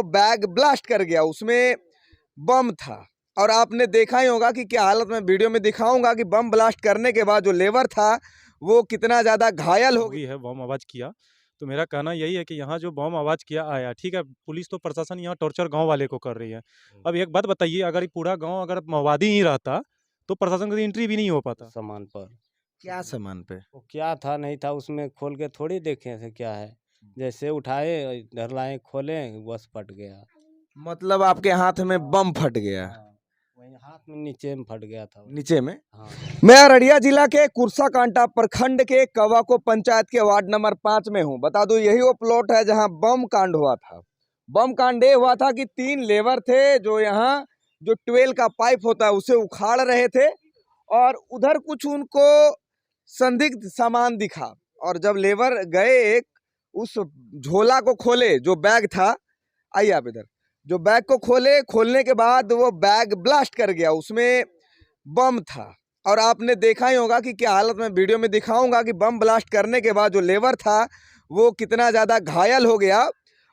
वो bag blast कर गया, उसमें बम था। और आपने देखा ही होगा कि क्या हालत में, वीडियो में दिखाऊंगा कि बम ब्लास्ट करने के बाद जो लेबर था वो कितना ज्यादा घायल हो गया है। बम आवाज किया तो मेरा कहना यही है कि यहाँ जो बम आवाज किया आया, ठीक है, पुलिस तो प्रशासन यहाँ टॉर्चर गांव वाले को कर रही है। अब एक बात बताइए, अगर ये पूरा गांव अगर माओवादी ही रहता तो प्रशासन की एंट्री भी नहीं हो पाता। सामान पर क्या सामान पे? वो क्या था नहीं था उसमें खोल के थोड़ी देखे थे क्या है, जैसे उठाए इधर लाए खोले बस फट गया। मतलब आपके हाथ में बम फट गया? हाँ, वही हाथ में नीचे में फट गया था। नीचे में? हाँ। मैं अररिया जिला के कुर्साकांटा प्रखंड के कवाको पंचायत के वार्ड नंबर 5 में हूं। बता दूं यही वो प्लॉट है जहां बम कांड हुआ था। बम कांड ये हुआ था कि 3 लेबर थे जो यहाँ जो ट्वेल का पाइप होता है उसे उखाड़ रहे थे, और उधर कुछ उनको संदिग्ध सामान दिखा। और जब लेबर गए एक उस झोला को खोले, जो बैग था, आइए आप इधर, जो बैग को खोले, खोलने के बाद वो बैग ब्लास्ट कर गया, उसमें बम था। और आपने देखा ही होगा कि क्या हालत में, वीडियो में दिखाऊंगा कि बम ब्लास्ट करने के बाद जो लेबर था वो कितना ज़्यादा घायल हो गया।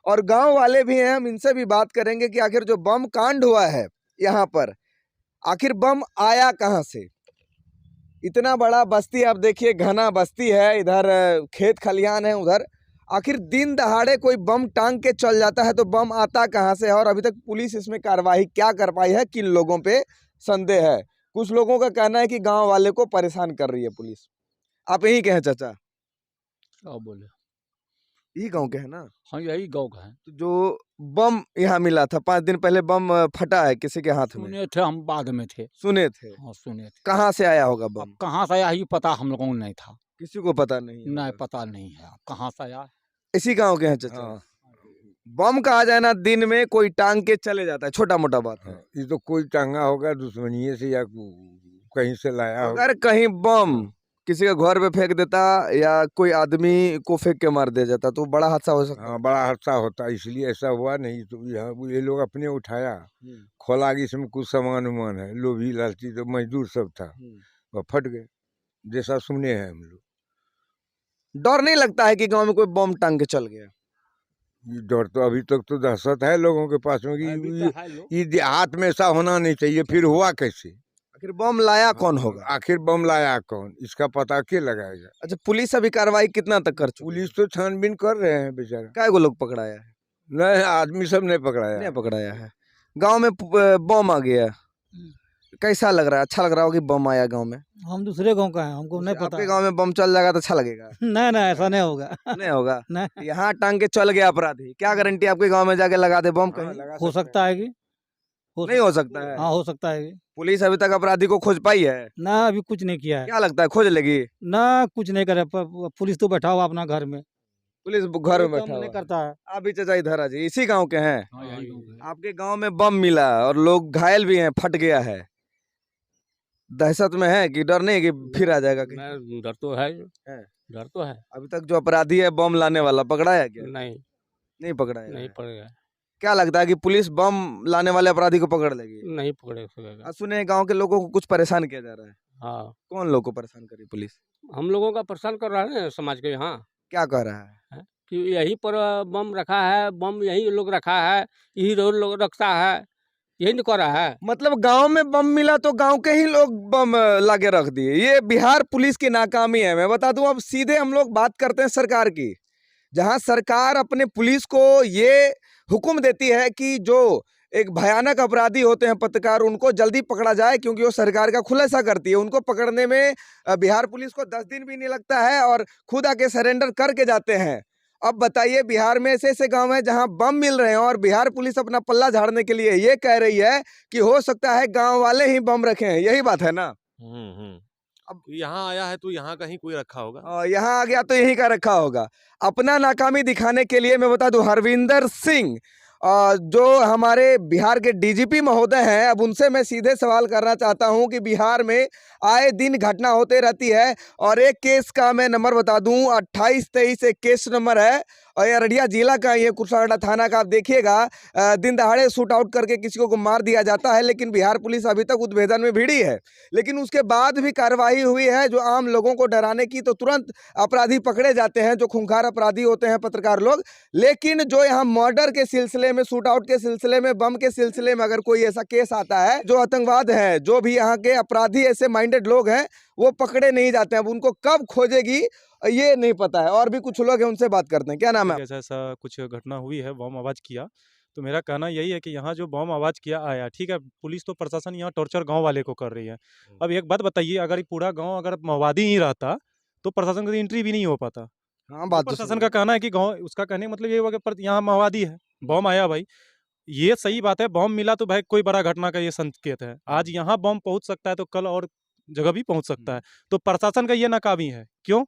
और गांव वाले भी हैं, हम इनसे भी बात करेंगे कि आखिर जो बम कांड हुआ है यहाँ पर, आखिर बम आया कहाँ से। इतना बड़ा बस्ती, आप देखिए घना बस्ती है, इधर खेत खलिहान है, उधर आखिर दिन दहाड़े कोई बम टांग के चल जाता है तो बम आता कहाँ से है। और अभी तक पुलिस इसमें कार्रवाई क्या कर पाई है, किन लोगों पे संदेह है। कुछ लोगों का कहना है कि गांव वाले को परेशान कर रही है पुलिस। आप यही के हैं चाचा? क्या बोले, यही गांव के हैं ना? हाँ यही गाँव का है। तो जो बम यहाँ मिला था 5 दिन पहले, बम फटा है किसी के हाथ में? सुने थे, हम बाद में थे। सुने थे? हाँ सुने थे। कहाँ से आया होगा बम? अब कहाँ से आया ये पता हम लोगों को नहीं था। किसी को पता नहीं नहीं होगा। पता नहीं है कहाँ से आया। इसी गांव के हैं चाचा? हाँ। बम का आ जाना दिन में कोई टांग के चले जाता है, छोटा मोटा बात है। ये तो कोई टांगा होगा दुश्मनी से या कहीं से लाया होगा। अगर कहीं बम किसी के घर पे फेंक देता या कोई आदमी को फेंक के मार दे जाता तो बड़ा हादसा हो सकता। हाँ, बड़ा हादसा होता, इसलिए ऐसा हुआ नहीं। तो यहाँ ये लोग अपने उठाया, खोला कि इसमें कुछ सामान उमान है, लोभी लालची तो मजदूर सब था, वह फट गए, जैसा सुने हैं हम लोग। डर नहीं लगता है कि गांव में कोई बम टांग के चल गया? ये डर तो अभी तक तो दहशत है लोगों के पास में कि ये देहात में ऐसा होना नहीं चाहिए। फिर हुआ कैसे? आखिर बम लाया कौन होगा? आखिर बम लाया कौन, इसका पता के लगाएगा? अच्छा, पुलिस अभी कार्रवाई कितना तक कर चुकी? पुलिस तो छानबीन कर रहे हैं बेचारा। काय को लोग पकड़ाया है? नहीं, आदमी सब नहीं पकड़ाया। नहीं पकड़ाया है। गांव में बम आ गया, कैसा लग रहा है? अच्छा लग रहा हो कि बम आया गांव में? हम दूसरे गांव का है, हमको नहीं पता। आपके गांव में बम चल जाएगा तो अच्छा लगेगा? नहीं नहीं, ऐसा नहीं होगा। नहीं होगा? नहीं। यहाँ टांग के चल गया अपराधी, क्या गारंटी आपके गांव में जाके लगा दे बम? कहीं हो सकता है कि नहीं हो सकता है? हाँ हो सकता है कि। पुलिस अभी तक अपराधी को खोज पाई है? ना अभी कुछ नहीं किया है। क्या लगता है खोज लेगी? ना कुछ नहीं करे, पुलिस तो बैठा हुआ अपना घर में। पुलिस घर में बैठा नहीं हुआ करता है। आप भी चाचा इधर आ जाइए, इसी गांव के हैं? हाँ यही गाँव का है। आपके गांव में बम मिला और लोग घायल भी हैं, फट गया है, दहशत में है कि डर नहीं कि फिर आ जाएगा? मैं डर तो है, है? डर तो है। अभी तक जो अपराधी है बम लाने वाला पकड़ाया क्या? नहीं नहीं पकड़ाया नहीं है। पड़ेगा। क्या लगता है कि पुलिस बम लाने वाले अपराधी को पकड़ लेगी? नहीं पकड़े सकेगा। आज सुने गांव के लोगों को कुछ परेशान किया जा रहा है। हाँ, कौन लोग को परेशान करी पुलिस? हम लोगों का परेशान कर रहा है ना समाज के यहाँ, क्या कह रहा है? कि यहीं पर बम रखा है, बम यही लोग रखा है, यही लोग रखता है, यही नहीं कर रहा है। मतलब गांव में बम मिला तो गांव के ही लोग बम लाके रख दिए। ये बिहार पुलिस की नाकामी है। मैं बता दूं, अब सीधे हम लोग बात करते हैं सरकार की, जहां सरकार अपने पुलिस को ये हुक्म देती है कि जो एक भयानक अपराधी होते हैं पत्रकार, उनको जल्दी पकड़ा जाए, क्योंकि वो सरकार का खुलासा करती है। उनको पकड़ने में बिहार पुलिस को 10 दिन भी नहीं लगता है और खुद आके सरेंडर करके जाते हैं। अब बताइए, बिहार में ऐसे ऐसे गांव हैं जहां बम मिल रहे हैं और बिहार पुलिस अपना पल्ला झाड़ने के लिए ये कह रही है कि हो सकता है गांव वाले ही बम रखे हैं। यही बात है ना? अब यहाँ आया है तो यहाँ कहीं कोई रखा होगा, यहाँ आ गया तो यहीं का रखा होगा। अपना नाकामी दिखाने के लिए मैं बता दूं, हरविंदर सिंह जो हमारे बिहार के डीजीपी महोदय हैं, अब उनसे मैं सीधे सवाल करना चाहता हूं कि बिहार में आए दिन घटना होते रहती है और एक केस का मैं नंबर बता दूं, 2823 एक केस नंबर है और ये अररिया जिला का ये कुर्साकांटा थाना का आप देखिएगा, दिन दहाड़े शूट आउट करके किसी को मार दिया जाता है, लेकिन बिहार पुलिस अभी तक उद्भेदन में भिड़ी है। लेकिन उसके बाद भी कार्रवाई हुई है जो आम लोगों को डराने की, तो तुरंत अपराधी पकड़े जाते हैं जो खूंखार अपराधी होते हैं, पत्रकार लोग। लेकिन जो यहाँ मर्डर के सिलसिले में, शूट आउट के सिलसिले में, बम के सिलसिले में अगर कोई ऐसा केस आता है, जो आतंकवाद है, जो भी यहाँ के अपराधी ऐसे माइंडेड लोग हैं, वो पकड़े नहीं जाते हैं। अब उनको कब खोजेगी ये नहीं पता है। और भी कुछ लोग हैं, उनसे बात करते हैं। क्या नाम है? ऐसा ऐसा कुछ घटना हुई है, बम आवाज किया। तो मेरा कहना यही है कि यहाँ जो बम आवाज किया आया, ठीक है, पुलिस तो प्रशासन यहाँ टॉर्चर गांव वाले को कर रही है। अब एक बात बताइए, अगर ये पूरा गांव अगर माओवादी ही रहता तो प्रशासन का एंट्री भी नहीं हो पाता। हाँ, बात तो प्रशासन का कहना है कि गांव, उसका कहने का मतलब ये हुआ कि यहाँ माओवादी है, बम आया भाई, ये सही बात है। बम मिला तो भाई कोई बड़ा घटना का ये संकेत है। आज यहाँ बम पहुंच सकता है तो कल और जगह भी पहुंच सकता है। तो प्रशासन का ये नाकामी है। क्यों?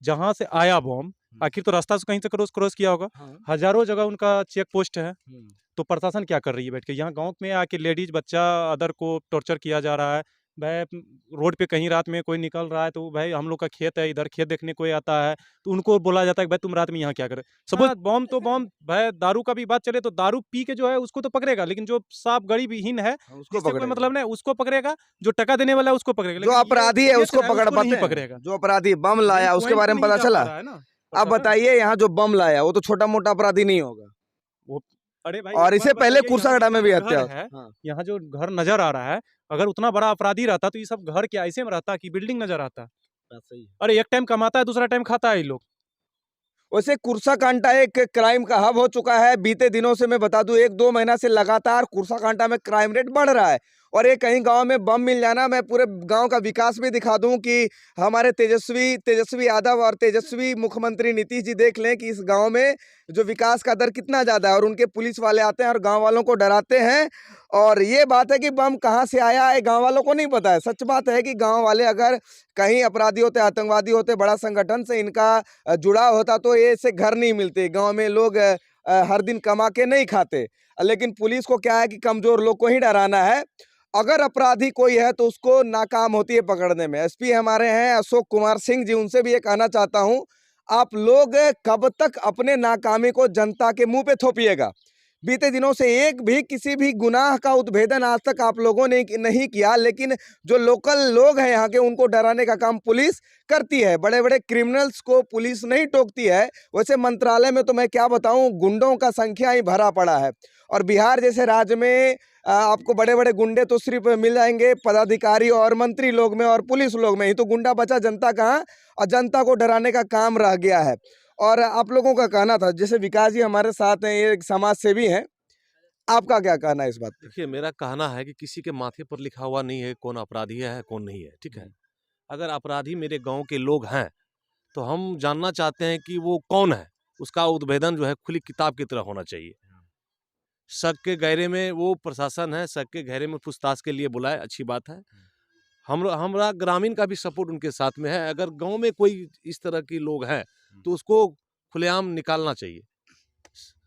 जहां से आया बम, आखिर तो रास्ता से कहीं से क्रॉस किया होगा। हजारों जगह उनका चेक पोस्ट है। तो प्रशासन क्या कर रही है बैठ के? यहाँ गांव में आके लेडीज, बच्चा, अदर को टॉर्चर किया जा रहा है। भाई रोड पे कहीं रात में कोई निकल रहा है तो भाई हम लोग का खेत है, इधर खेत देखने कोई आता है तो उनको बोला जाता है कि भाई तुम रात में यहाँ क्या करे। सपोज बम तो बम, भाई दारू का भी बात चले तो दारू पी के जो है उसको तो पकड़ेगा, लेकिन जो साफ गरीबहीन है, उसको जिससे कोई पकड़ेगा। मतलब नहीं, उसको पकड़ेगा। जो टका देने वाला है उसको पकड़ेगा, जो लेकिन ये अपराधी है ये उसको है, पकड़ उसको पाते नहीं हैं। पकड़ेगा। जो अपराधी बम लाया उसके पॉइंट बारे में नहीं पता जा पा चला? रहा है ना आप प्रशासन। बताइए, यहाँ जो बम लाया वो तो छोटा मोटा अपराधी नहीं होगा। वो अरे भाई और एक इससे बात पहले बताइए, कुर्साकांटा में भी हत्या है, हाँ। यहाँ जो घर नजर आ रहा है, अगर उतना बड़ा अपराधी रहता तो ये सब घर क्या ऐसे में रहता कि बिल्डिंग नजर आता? सही है। अरे एक टाइम कमाता है, दूसरा टाइम खाता है ये लोग। वैसे कुर्साकांटा एक क्राइम का हब हो चुका है। बीते दिनों से मैं बता दूं, 1-2 महीना से लगातार कुर्साकांटा में क्राइम रेट बढ़ रहा है। और ये कहीं गांव में बम मिल जाना, मैं पूरे गांव का विकास भी दिखा दूं कि हमारे तेजस्वी यादव और तेजस्वी मुख्यमंत्री नीतीश जी देख लें कि इस गांव में जो विकास का दर कितना ज़्यादा है। और उनके पुलिस वाले आते हैं और गाँव वालों को डराते हैं। और ये बात है कि बम कहाँ से आया है गाँव वालों को नहीं पता है। सच बात है कि गाँव वाले अगर कहीं अपराधी होते, आतंकवादी होते, बड़ा संगठन से इनका जुड़ाव होता तो ये ऐसे घर नहीं मिलते। गांव में लोग हर दिन कमा के नहीं खाते। लेकिन पुलिस को क्या है कि कमजोर लोग को ही डराना है। अगर अपराधी कोई है तो उसको नाकाम होती है पकड़ने में। एसपी हमारे हैं अशोक कुमार सिंह जी, उनसे भी ये कहना चाहता हूं, आप लोग कब तक अपने नाकामी को जनता के मुंह पे थोपिएगा? बीते दिनों से एक भी किसी भी गुनाह का उद्भेदन आज तक आप लोगों ने नहीं किया, लेकिन जो लोकल लोग हैं यहाँ के, उनको डराने का काम पुलिस करती है। बड़े बड़े क्रिमिनल्स को पुलिस नहीं टोकती है। वैसे मंत्रालय में तो मैं क्या बताऊं, गुंडों का संख्या ही भरा पड़ा है। और बिहार जैसे राज्य में आपको बड़े बड़े गुंडे तो सिर्फ मिल जाएंगे पदाधिकारी और मंत्री लोग में और पुलिस लोग में ही। तो गुंडा बचा, जनता कहाँ? और जनता को डराने का काम रह गया है। और आप लोगों का कहना था, जैसे विकास जी हमारे साथ हैं, ये एक समाज सेवी हैं, आपका क्या कहना है इस बात पे? देखिए, मेरा कहना है कि किसी के माथे पर लिखा हुआ नहीं है कौन अपराधी है कौन नहीं है, ठीक है। अगर अपराधी मेरे गांव के लोग हैं तो हम जानना चाहते हैं कि वो कौन है। उसका उद्भेदन जो है खुली किताब की तरह होना चाहिए। शक के घेरे में वो प्रशासन है, शक के घेरे में पूछताछ के लिए बुलाए, अच्छी बात है। हमरा ग्रामीण का भी सपोर्ट उनके साथ में है। अगर गांव में कोई इस तरह के लोग हैं तो उसको खुलेआम निकालना चाहिए।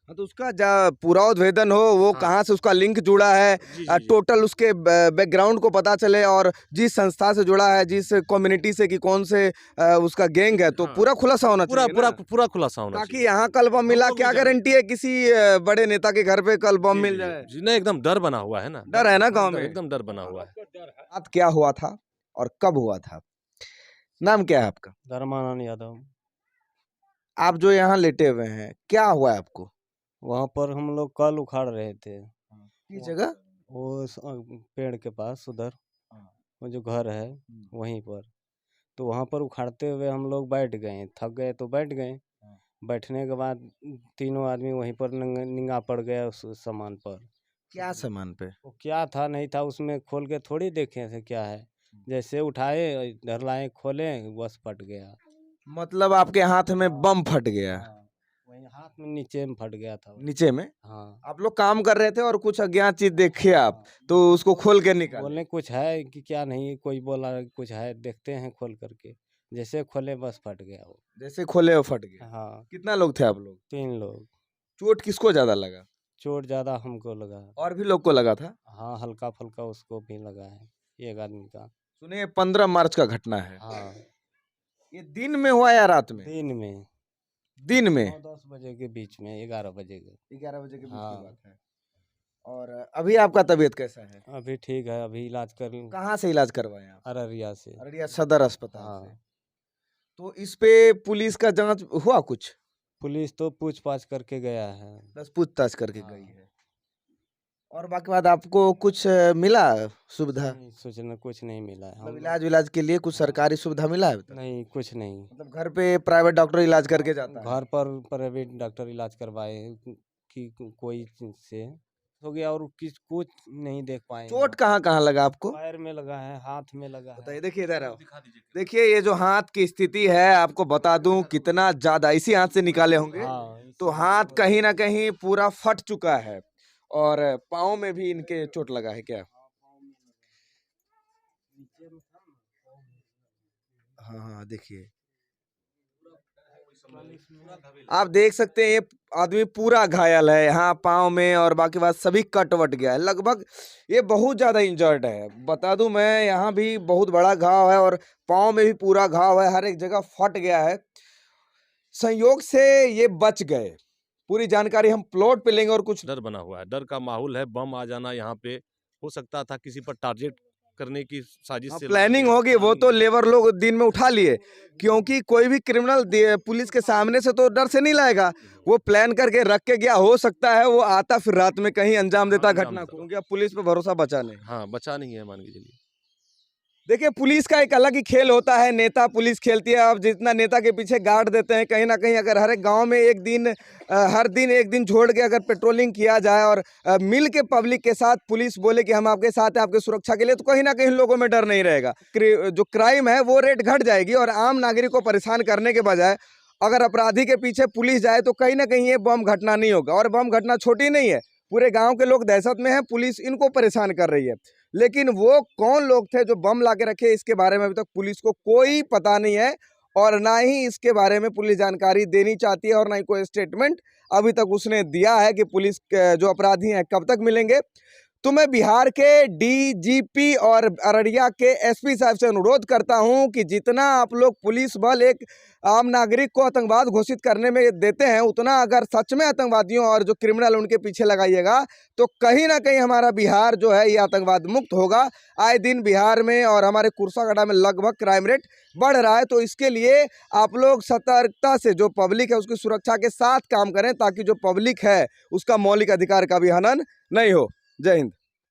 हाँ, तो उसका पूरा उद्भेदन हो, वो हाँ। कहाँ से उसका लिंक जुड़ा है, जी, जी, जी। टोटल उसके बैकग्राउंड को पता चले, और जिस संस्था से जुड़ा है, जिस कम्युनिटी से, कि कौन से उसका गैंग है, तो हाँ। पूरा खुलासा होना पूरा चाहिए पूरा ना? पूरा खुलासा होना ताकि चाहिए। यहाँ कल बम मिला, लोग भी क्या जाने। गारंटी है किसी बड़े नेता के घर पे कल बम जी, मिल जी, जाए? जी, नहीं, एकदम डर बना हुआ है ना। डर है ना गाँव में? एकदम डर बना हुआ है। बात क्या हुआ था और कब हुआ था? नाम क्या है आपका? धर्मानंद यादव। आप जो यहाँ लेटे हुए हैं, क्या हुआ है आपको? वहाँ पर हम लोग कल उखाड़ रहे थे, किस जगह? वो पेड़ के पास उधर, वो जो घर है वहीं पर। तो वहाँ पर उखाड़ते हुए हम लोग बैठ गए, थक गए तो बैठ गए। बैठने के बाद तीनों आदमी वहीं पर निंगा पड़ गया उस सामान पर। क्या सामान पे? वो क्या था नहीं था उसमें खोल के थोड़ी देखे थे क्या है। जैसे उठाए, इधर लाए, खोले, बस फट गया। मतलब आपके हाथ में बम फट गया? हाँ, वहीं हाथ में नीचे में फट गया था वो। नीचे में? हाँ। आप लोग काम कर रहे थे और कुछ अज्ञात चीज देखे आप, तो उसको खोल के निकाले? बोलने कुछ है कि क्या नहीं, कोई बोला कुछ है, देखते हैं खोल करके। जैसे खोले बस फट गया वो। जैसे खोले वो फट गया? हाँ, कितना लोग थे आप लोग? 3 लोग। चोट किसको ज्यादा लगा? चोट ज्यादा हमको लगा। और भी लोग को लगा था? हाँ, हल्का फुल्का उसको भी लगा है, एक आदमी का। सुनिए, 15 मार्च का घटना है। हाँ, ये दिन में हुआ या रात में? दिन में। दिन में 9-10 बजे के बीच में, 11 बजे के। 11 बजे के बीच की हाँ। बात है। और अभी आपका तबीयत कैसा है? अभी ठीक है, अभी इलाज कर कहाँ से इलाज करवाए आप? अररिया से। अररिया सदर अस्पताल से। हाँ, तो इस पे पुलिस का जांच हुआ कुछ? पुलिस तो पूछ-पाछ करके गया है। बस पूछताछ करके हाँ। गई है। और बाकी बात आपको कुछ मिला सुविधा? नहीं, सूचना कुछ नहीं मिला है। मतलब हम इलाज विलाज के लिए कुछ हाँ। सरकारी सुविधा मिला है अभी तक? नहीं, कुछ नहीं। मतलब घर पे प्राइवेट डॉक्टर इलाज करके जाता है? घर पर प्राइवेट डॉक्टर इलाज करवाए कि कोई से हो गया और कुछ नहीं देख पाए। चोट कहाँ लगा आपको? पैर में लगा है, हाथ में लगा बताइए, है। देखिए इधर आओ। देखिए ये जो हाथ की स्थिति है, आपको बता दूं कितना ज्यादा, इसी हाथ से निकाले होंगे। हाँ, तो हाथ कहीं ना कहीं पूरा फट चुका है और पाँव में भी इनके चोट लगा है क्या? हाँ हाँ, देखिए आप देख सकते हैं ये आदमी पूरा घायल है, यहाँ पाँव में और बाकी बात सभी कट वट गया है, लगभग ये बहुत ज्यादा इंजर्ड है। बता दूं मैं, यहाँ भी बहुत बड़ा घाव है और पाँव में भी पूरा घाव है, हर एक जगह फट गया है। संयोग से ये बच गए। पूरी जानकारी हम प्लॉट पे लेंगे और कुछ डर बना हुआ है, डर का माहौल है। बम आ जाना यहाँ पे, हो सकता था किसी पर टारगेट करने की साजिश से प्लानिंग होगी, वो तो लेबर लोग दिन में उठा लिए, क्योंकि कोई भी क्रिमिनल पुलिस के सामने से तो डर से नहीं लाएगा, वो प्लान करके रख के गया। हो सकता है वो आता फिर रात में कहीं अंजाम देता अंजाम घटना को, देता। क्योंकि अब पुलिस पे भरोसा बचा नहीं। हाँ, बचा नहीं है, मान के चलिए। देखिए पुलिस का एक अलग ही खेल होता है, नेता पुलिस खेलती है। अब जितना नेता के पीछे गार्ड देते हैं, कहीं ना कहीं अगर हर एक गांव में एक दिन हर दिन एक दिन छोड़ के अगर पेट्रोलिंग किया जाए और मिल के पब्लिक के साथ पुलिस बोले कि हम आपके साथ हैं आपके सुरक्षा के लिए, तो कहीं ना कहीं लोगों में डर नहीं रहेगा। जो क्राइम है वो रेट घट जाएगी और आम नागरिक को परेशान करने के बजाय अगर अपराधी के पीछे पुलिस जाए तो कहीं ना कहीं ये बम घटना नहीं होगा। और बम घटना छोटी नहीं है, पूरे गांव के लोग दहशत में हैं, पुलिस इनको परेशान कर रही है। लेकिन वो कौन लोग थे जो बम लाके रखे, इसके बारे में अभी तक पुलिस को कोई पता नहीं है और ना ही इसके बारे में पुलिस जानकारी देनी चाहती है और ना ही कोई स्टेटमेंट अभी तक उसने दिया है कि पुलिस के जो अपराधी हैं कब तक मिलेंगे। तो मैं बिहार के डीजीपी और अररिया के एसपी साहब से अनुरोध करता हूं कि जितना आप लोग पुलिस बल एक आम नागरिक को आतंकवाद घोषित करने में देते हैं, उतना अगर सच में आतंकवादियों और जो क्रिमिनल उनके पीछे लगाइएगा तो कहीं ना कहीं हमारा बिहार जो है ये आतंकवाद मुक्त होगा। आए दिन बिहार में और हमारे कुर्साकांडा में लगभग क्राइम रेट बढ़ रहा है। तो इसके लिए आप लोग सतर्कता से जो पब्लिक है उसकी सुरक्षा के साथ काम करें, ताकि जो पब्लिक है उसका मौलिक अधिकार का भी हनन नहीं हो। जय हिंद।